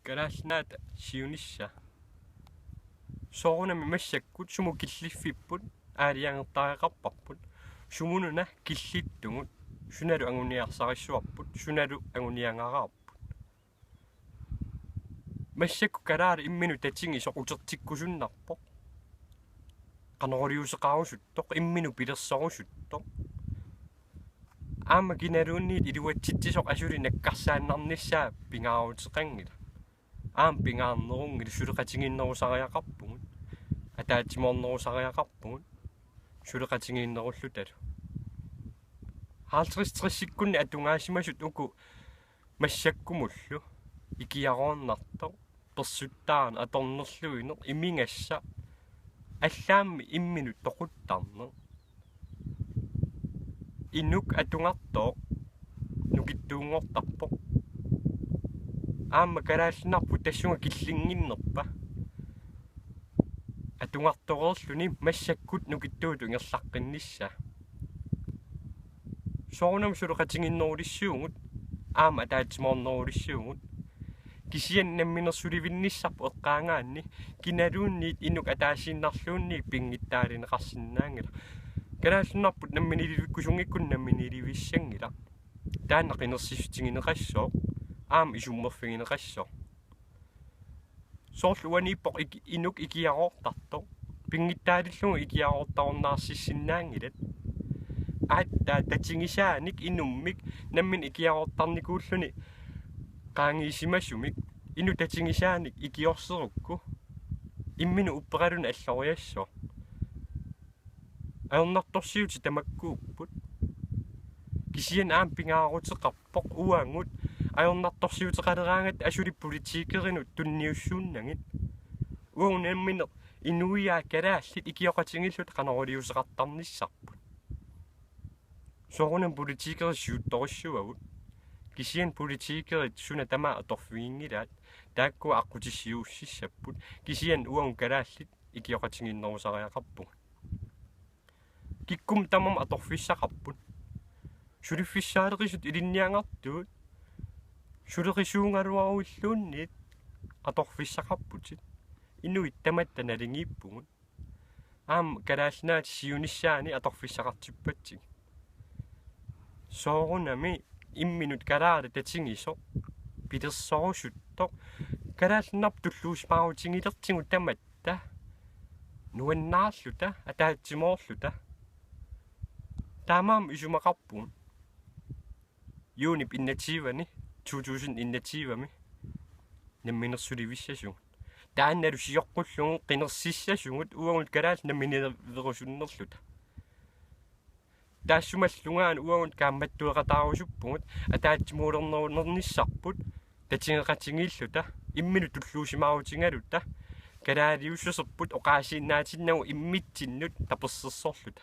Kalaasnaata siunissa soorunami massakkut sumu killiffipput aaliangertariqarparput sumununa killittugut sunalu anguniarsarissuarput sunalu anguniangaraarput massakku kalaari imminu tatingi soqutertikkusunnarpoq qanorliuseqarusuttoq imminu pilersorusuttoq aama kinaluunniit iluatsittisoq asuli nakkarsaannarnissaa pingaaruteqangila aam pingaarnerungil suleqatinginnerusariaqarpugut ataatsimornerusariaqarpugut suleqatingiinnerullutalu haalitristrikkunni atungaasimasut uku massakkumullu ikiaroornartoq persuttaarna atornerluineq imingassa аллаамми иммину тоқуттарне инук атунгартоо нукиттуунгортарпо аама калааллинарпу тассунга киллингиннерпа атунгарторерлуни массаккут нукиттууту ингерлаққиннисса соорнам сулеқатингиннерулиссуугут аама атаатсимоорнерулиссуугут кисиан намминерсуливинниссарпу эққаангаанни киналуунниит инук атаасииннарлуунни пингиттаалинеқарсинаангила калааллинарпут намминиликкусунгиккун намминиливиссангила тааннақинерсиссутингинеқассоо аам исуммерфигинеқассоо соорлуанииппоқ инук икиароортарто пингиттаалиллугу икиароортарнаарсиссинаангилат аатта татингисааник инуммик наммин икиароортарникууллуни qaangiisimasummik inu tatingisaanik ikiorserukku imminu upperaluna alloriassoo aernartorsiuti tamakkuupput kisian aam pingaaruteqarpoq uangut aernartorsiuteqaleraangat asuli politiikerinut tunniussuunnangit uunammineq inuiaa kalaallit ikioqatingillut qanorliuseqartarnissarput soorunam politiikerissuuttorissuagut кисиан политикерит суна тама аторфигингилаат таакку аққутиссиуссиссаппут кисиан уангу калааллит икиоқатингиннерусариақарпуг киккум тамам аторфиссақарпут сулиффиссаалеқисут илинниангартуут сулеқисуунгалуаруиллуунниит аторфиссақарпутит инуит таматта налингииппугут аам калааллинаат сиуниссаани аторфиссақартиппатсиг соорунами имминут калаала татингисо питерсорусуттоқ калааллинарп туллуусмаарутингилертигу таматта нуаннаарлута атаатсимоорлута таамаам исумақарпун юнип иннативани 2000 иннативами намминерсуливиссасугут таанналу сиоққуллугу қинерсиссасугут уагут калаал намминерверусуннерлута таассумаллунгаан уагут каамматтуеқатаарусуппугут атаатсимуулернерунерниссарпут татингеқатингииллута иммину туллуусимаарутингалута калаалиуссусерпут оқаасииннаатиннагу иммитсиннут таперсерсорлута